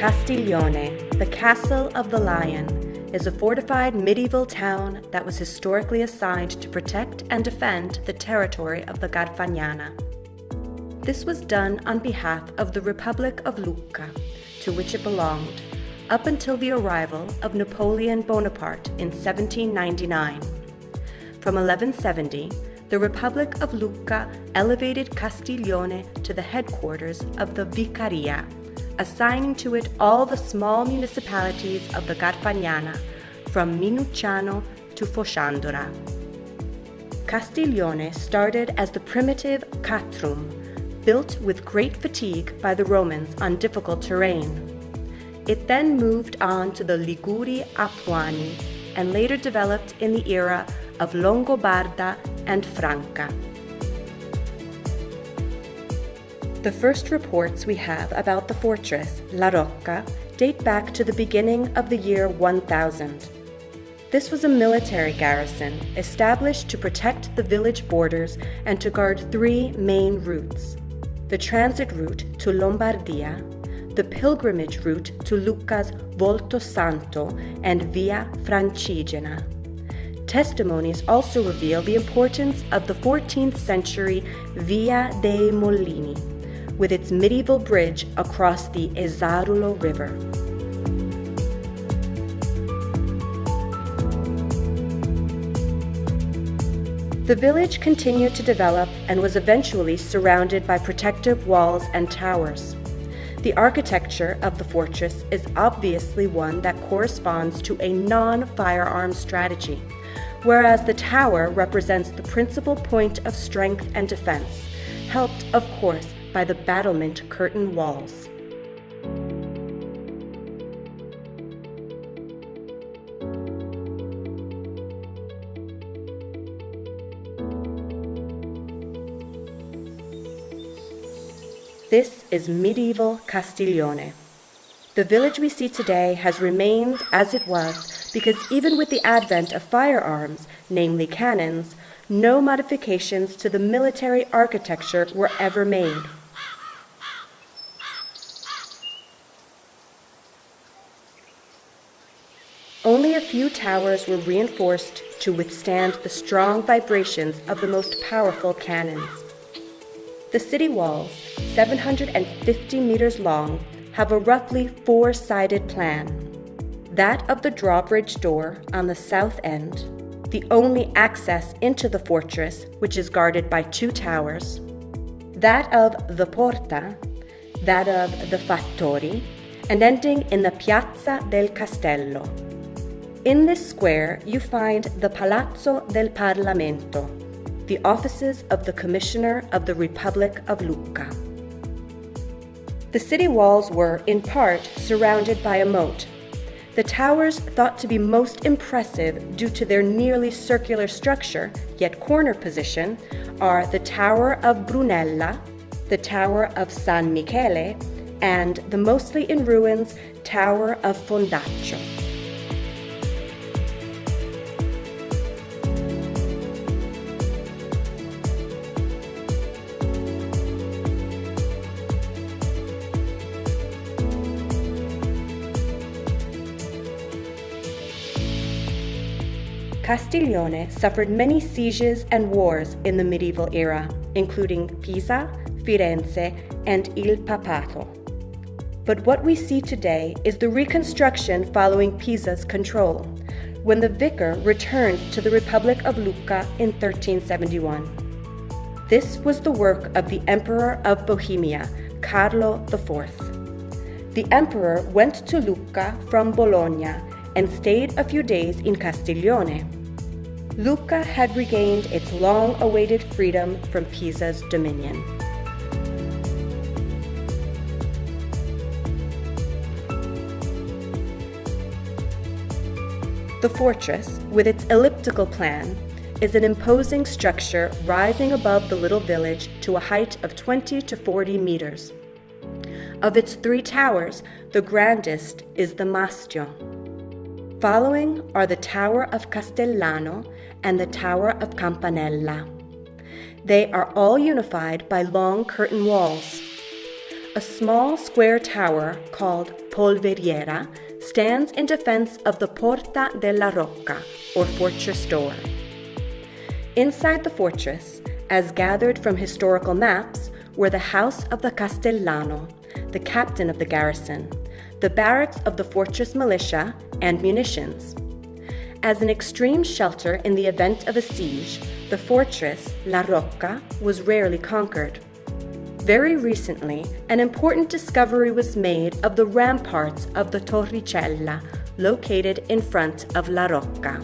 Castiglione, the Castle of the Lion, is a fortified medieval town that was historically assigned to protect and defend the territory of the Garfagnana. This was done on behalf of the Republic of Lucca, to which it belonged, up until the arrival of Napoleon Bonaparte in 1799. From 1170, the Republic of Lucca elevated Castiglione to the headquarters of the Vicaria, assigning to it all the small municipalities of the Garfagnana, from Minucciano to Fosciandora. Castiglione started as the primitive Catrum, built with great fatigue by the Romans on difficult terrain. It then moved on to the Liguri Apuani and later developed in the era of Longobarda and Franca. The first reports we have about the fortress, La Rocca, date back to the beginning of the year 1000. This was a military garrison established to protect the village borders and to guard three main routes: the transit route to Lombardia, the pilgrimage route to Lucca's Volto Santo, and Via Francigena. Testimonies also reveal the importance of the 14th century Via dei Molini, with its medieval bridge across the Esarulo River. The village continued to develop and was eventually surrounded by protective walls and towers. The architecture of the fortress is obviously one that corresponds to a non-firearm strategy, whereas the tower represents the principal point of strength and defense, helped, of course, by the battlement curtain walls. This is medieval Castiglione. The village we see today has remained as it was because even with the advent of firearms, namely cannons, no modifications to the military architecture were ever made. Only a few towers were reinforced to withstand the strong vibrations of the most powerful cannons. The city walls, 750 meters long, have a roughly four-sided plan. That of the drawbridge door on the south end, the only access into the fortress, which is guarded by two towers, that of the Porta, that of the Fattori, and ending in the Piazza del Castello. In this square, you find the Palazzo del Parlamento, the offices of the Commissioner of the Republic of Lucca. The city walls were, in part, surrounded by a moat. The towers, thought to be most impressive due to their nearly circular structure, yet corner position, are the Tower of Brunella, the Tower of San Michele, and the mostly in ruins Tower of Fondaccio. Castiglione suffered many sieges and wars in the medieval era, including Pisa, Firenze, and Il Papato. But what we see today is the reconstruction following Pisa's control, when the vicar returned to the Republic of Lucca in 1371. This was the work of the Emperor of Bohemia, Carlo IV. The emperor went to Lucca from Bologna and stayed a few days in Castiglione. Lucca had regained its long-awaited freedom from Pisa's dominion. The fortress, with its elliptical plan, is an imposing structure rising above the little village to a height of 20 to 40 meters. Of its 3 towers, the grandest is the Mastio. Following are the Tower of Castellano and the Tower of Campanella. They are all unified by long curtain walls. A small square tower called Polveriera stands in defense of the Porta della Rocca, or fortress door. Inside the fortress, as gathered from historical maps, were the house of the Castellano, the captain of the garrison, the barracks of the fortress militia, and munitions. As an extreme shelter in the event of a siege, the fortress, La Rocca, was rarely conquered. Very recently, an important discovery was made of the ramparts of the Torricella, located in front of La Rocca.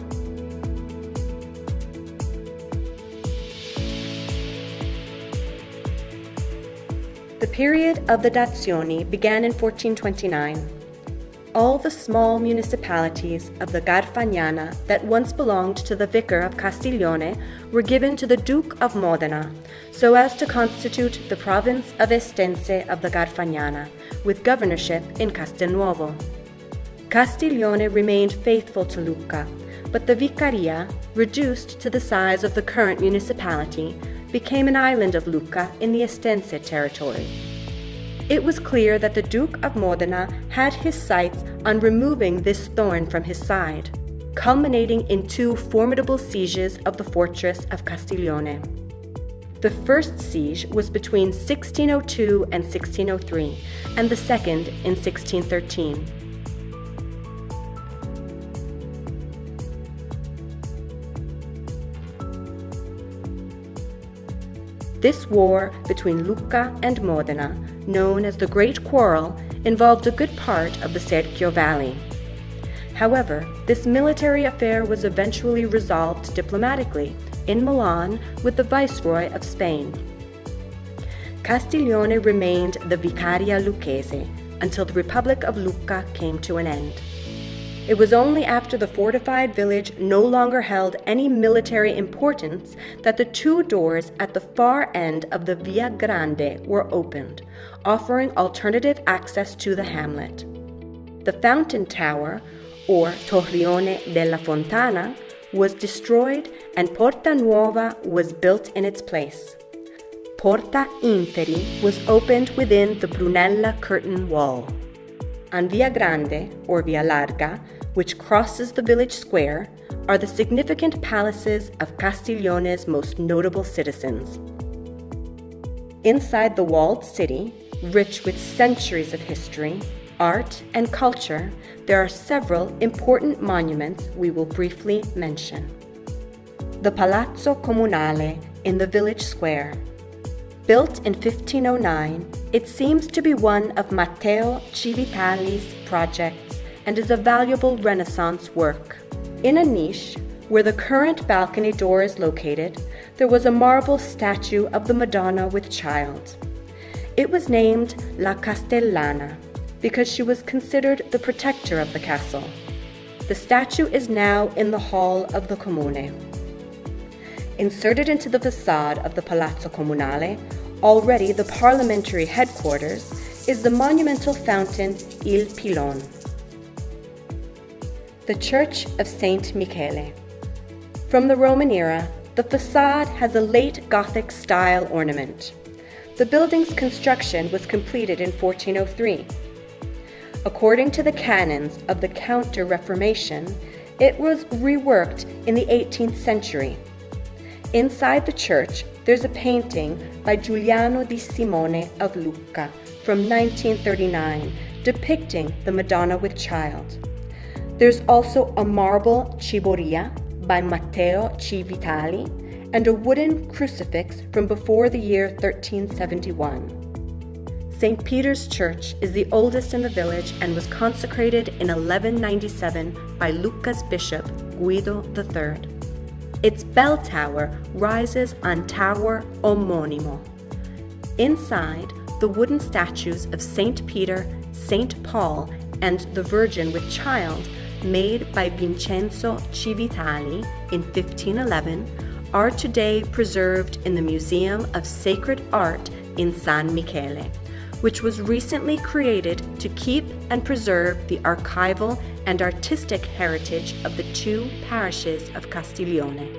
The period of the Dazioni began in 1429. All the small municipalities of the Garfagnana that once belonged to the Vicar of Castiglione were given to the Duke of Modena, so as to constitute the province of Estense of the Garfagnana, with governorship in Castelnuovo. Castiglione remained faithful to Lucca, but the Vicaria, reduced to the size of the current municipality, became an island of Lucca in the Estense territory. It was clear that the Duke of Modena had his sights on removing this thorn from his side, culminating in 2 formidable sieges of the fortress of Castiglione. The first siege was between 1602 and 1603, and the second in 1613. This war between Lucca and Modena, known as the Great Quarrel, involved a good part of the Serchio Valley. However, this military affair was eventually resolved diplomatically in Milan with the Viceroy of Spain. Castiglione remained the Vicaria Lucchese until the Republic of Lucca came to an end. It was only after the fortified village no longer held any military importance that the 2 doors at the far end of the Via Grande were opened, offering alternative access to the hamlet. The Fountain Tower, or Torrione della Fontana, was destroyed and Porta Nuova was built in its place. Porta Inferi was opened within the Brunella curtain wall. On Via Grande, or Via Larga, which crosses the village square, are the significant palaces of Castiglione's most notable citizens. Inside the walled city, rich with centuries of history, art, and culture, there are several important monuments we will briefly mention. The Palazzo Comunale in the village square. Built in 1509, it seems to be one of Matteo Civitali's projects and is a valuable Renaissance work. In a niche, where the current balcony door is located, there was a marble statue of the Madonna with Child. It was named La Castellana because she was considered the protector of the castle. The statue is now in the hall of the Comune. Inserted into the facade of the Palazzo Comunale, already the parliamentary headquarters, is the monumental fountain Il Pilon. The Church of Saint Michele. From the Roman era, the facade has a late Gothic style ornament. The building's construction was completed in 1403. According to the canons of the Counter-Reformation, it was reworked in the 18th century. Inside the church, there's a painting by Giuliano di Simone of Lucca from 1939 depicting the Madonna with Child. There's also a marble ciboria by Matteo Civitali and a wooden crucifix from before the year 1371. St. Peter's Church is the oldest in the village and was consecrated in 1197 by Lucca's bishop, Guido III. Its bell tower rises on Tower Omonimo. Inside, the wooden statues of St. Peter, St. Paul, and the Virgin with Child, made by Vincenzo Civitali in 1511, are today preserved in the Museum of Sacred Art in San Michele, which was recently created to keep and preserve the archival and artistic heritage of the two parishes of Castiglione.